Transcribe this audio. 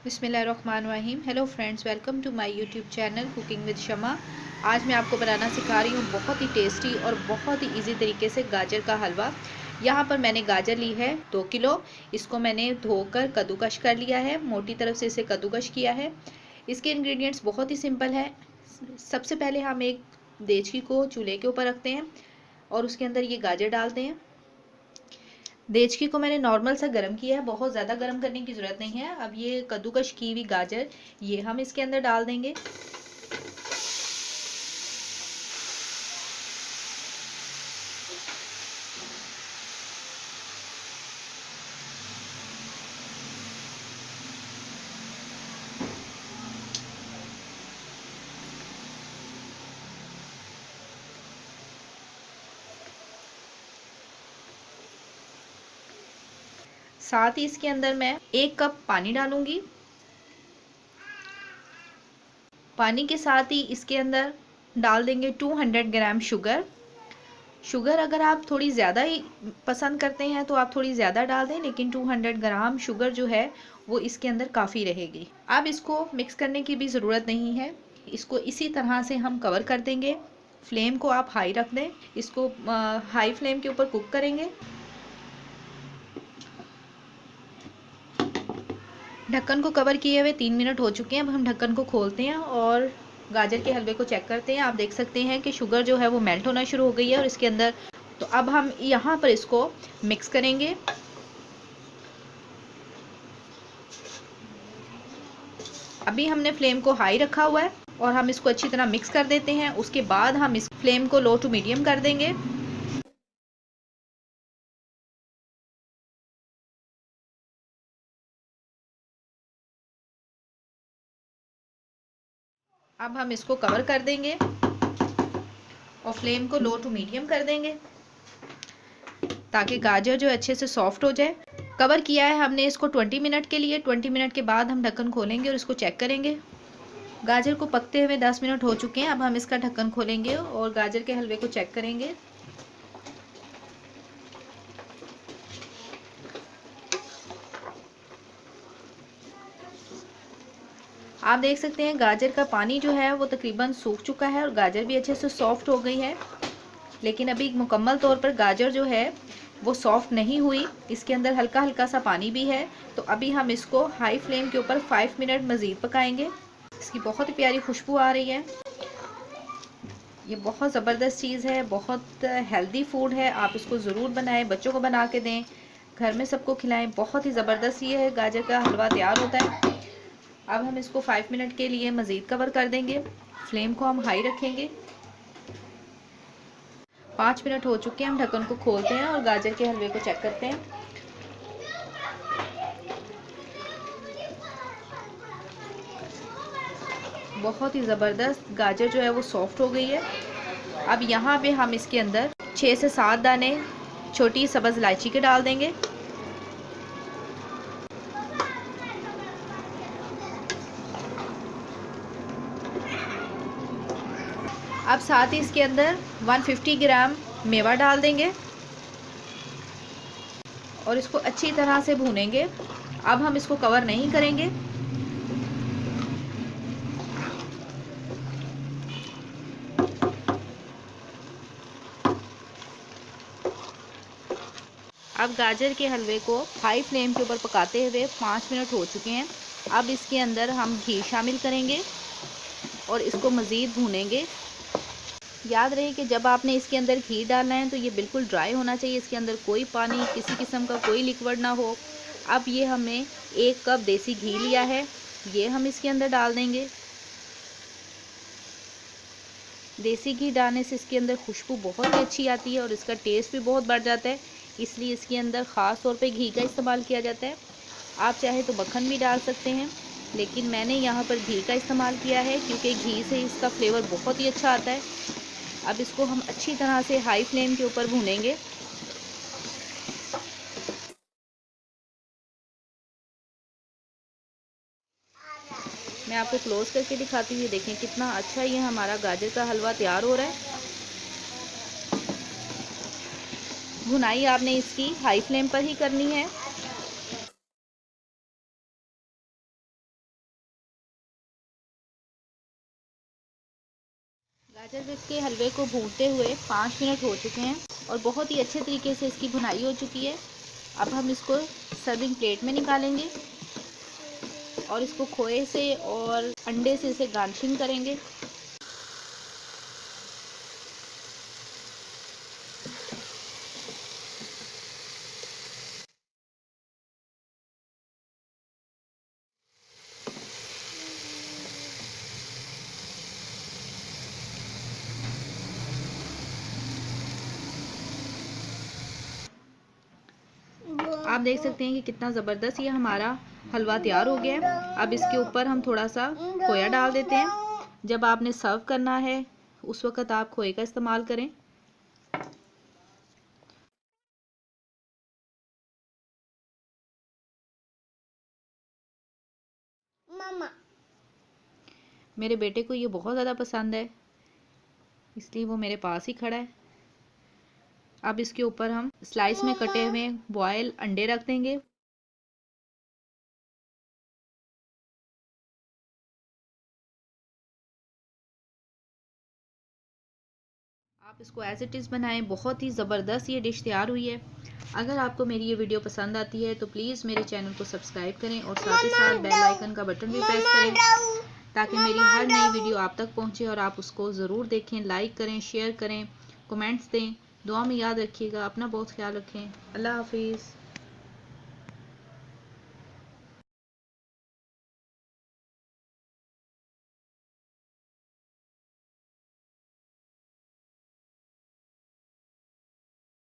बिस्मिल्लाहिर्रहमानिर्रहीम। Hello friends, welcome to my YouTube channel cooking with Shama. आज मैं आपको बनाना सिखा रही हूँ बहुत ही टेस्टी और बहुत ही इजी तरीके से गाजर का हलवा। यहाँ पर मैंने गाजर ली है 2 किलो। इसको मैंने धोकर कद्दूकश कर लिया है, मोटी तरफ से इसे कद्दूकश किया है। इसके इंग्रेडिएंट्स बहुत ही सिंपल है। सबसे पहले हम एक देचकी को चूल्हे के ऊपर रखते हैं और उसके अंदर ये गाजर डालते हैं। देचकी को मैंने नॉर्मल सा गर्म किया है, बहुत ज़्यादा गर्म करने की ज़रूरत नहीं है। अब ये कद्दूकश की हुई गाजर ये हम इसके अंदर डाल देंगे। साथ ही इसके अंदर मैं 1 कप पानी डालूंगी। पानी के साथ ही इसके अंदर डाल देंगे 200 ग्राम शुगर। शुगर अगर आप थोड़ी ज़्यादा ही पसंद करते हैं तो आप थोड़ी ज़्यादा डाल दें, लेकिन 200 ग्राम शुगर जो है वो इसके अंदर काफ़ी रहेगी। अब इसको मिक्स करने की भी ज़रूरत नहीं है, इसको इसी तरह से हम कवर कर देंगे। फ्लेम को आप हाई रख दें, इसको हाई फ्लेम के ऊपर कुक करेंगे। ढक्कन को कवर किए हुए 3 मिनट हो चुके हैं। अब हम ढक्कन को खोलते हैं और गाजर के हलवे को चेक करते हैं। आप देख सकते हैं कि शुगर जो है वो मेल्ट होना शुरू हो गई है और इसके अंदर, तो अब हम यहाँ पर इसको मिक्स करेंगे। अभी हमने फ्लेम को हाई रखा हुआ है और हम इसको अच्छी तरह मिक्स कर देते हैं। उसके बाद हम इस फ्लेम को लो टू मीडियम कर देंगे। अब हम इसको कवर कर देंगे और फ्लेम को लो टू मीडियम कर देंगे ताकि गाजर जो अच्छे से सॉफ्ट हो जाए। कवर किया है हमने इसको 20 मिनट के लिए। 20 मिनट के बाद हम ढक्कन खोलेंगे और इसको चेक करेंगे। गाजर को पकते हुए 10 मिनट हो चुके हैं। अब हम इसका ढक्कन खोलेंगे और गाजर के हलवे को चेक करेंगे। आप देख सकते हैं गाजर का पानी जो है वो तकरीबन सूख चुका है और गाजर भी अच्छे से सॉफ्ट हो गई है, लेकिन अभी मुकम्मल तौर पर गाजर जो है वो सॉफ्ट नहीं हुई। इसके अंदर हल्का हल्का सा पानी भी है। तो अभी हम इसको हाई फ्लेम के ऊपर 5 मिनट मज़ीद पकाएंगे। इसकी बहुत ही प्यारी खुशबू आ रही है। ये बहुत ज़बरदस्त चीज़ है, बहुत हेल्दी फूड है। आप इसको ज़रूर बनाएं, बच्चों को बना के दें, घर में सबको खिलाएं। बहुत ही ज़बरदस्त ये है गाजर का हलवा तैयार होता है। अब हम इसको 5 मिनट के लिए मज़ीद कवर कर देंगे। फ्लेम को हम हाई रखेंगे। 5 मिनट हो चुके हैं। हम ढक्कन को खोलते हैं और गाजर के हलवे को चेक करते हैं। बहुत ही ज़बरदस्त गाजर जो है वो सॉफ्ट हो गई है। अब यहाँ पे हम इसके अंदर 6 से 7 दाने छोटी सब्ज़ इलायची के डाल देंगे। अब साथ ही इसके अंदर 150 ग्राम मेवा डाल देंगे और इसको अच्छी तरह से भूनेंगे। अब हम इसको कवर नहीं करेंगे। अब गाजर के हलवे को हाई फ्लेम के ऊपर पकाते हुए 5 मिनट हो चुके हैं। अब इसके अंदर हम घी शामिल करेंगे और इसको मज़ीद भूनेंगे। याद रहे कि जब आपने इसके अंदर घी डालना है तो ये बिल्कुल ड्राई होना चाहिए, इसके अंदर कोई पानी, किसी किस्म का कोई लिक्विड ना हो। अब ये हमने 1 कप देसी घी लिया है, ये हम इसके अंदर डाल देंगे। देसी घी डालने से इसके अंदर खुशबू बहुत ही अच्छी आती है और इसका टेस्ट भी बहुत बढ़ जाता है, इसलिए इसके अंदर ख़ास तौर पे घी का इस्तेमाल किया जाता है। आप चाहे तो मक्खन भी डाल सकते हैं, लेकिन मैंने यहाँ पर घी का इस्तेमाल किया है क्योंकि घी से इसका फ्लेवर बहुत ही अच्छा आता है। अब इसको हम अच्छी तरह से हाई फ्लेम के ऊपर भूनेंगे। मैं आपको क्लोज करके दिखाती हूँ, देखें कितना अच्छा ये हमारा गाजर का हलवा तैयार हो रहा है। भुनाई आपने इसकी हाई फ्लेम पर ही करनी है। गाजर के हलवे को भूनते हुए 5 मिनट हो चुके हैं और बहुत ही अच्छे तरीके से इसकी भुनाई हो चुकी है। अब हम इसको सर्विंग प्लेट में निकालेंगे और इसको खोए से और अंडे से इसे गार्निशिंग करेंगे। आप देख सकते हैं कि कितना ज़बरदस्त ये हमारा हलवा तैयार हो गया है। अब इसके ऊपर हम थोड़ा सा खोया डाल देते हैं। जब आपने सर्व करना है उस वक़्त आप खोए का इस्तेमाल करें। मामा, मेरे बेटे को ये बहुत ज़्यादा पसंद है, इसलिए वो मेरे पास ही खड़ा है। अब इसके ऊपर हम स्लाइस में कटे हुए बॉयल अंडे रख देंगे। आप इसको एज इट इज़ बनाएं। बहुत ही ज़बरदस्त ये डिश तैयार हुई है। अगर आपको मेरी ये वीडियो पसंद आती है तो प्लीज़ मेरे चैनल को सब्सक्राइब करें और साथ ही साथ बेल आइकन का बटन भी प्रेस करें ताकि मेरी हर नई वीडियो आप तक पहुंचे और आप उसको ज़रूर देखें, लाइक करें, शेयर करें, कमेंट्स दें। दुआ में याद रखिएगा। अपना बहुत ख्याल रखें। अल्लाह हाफिज़।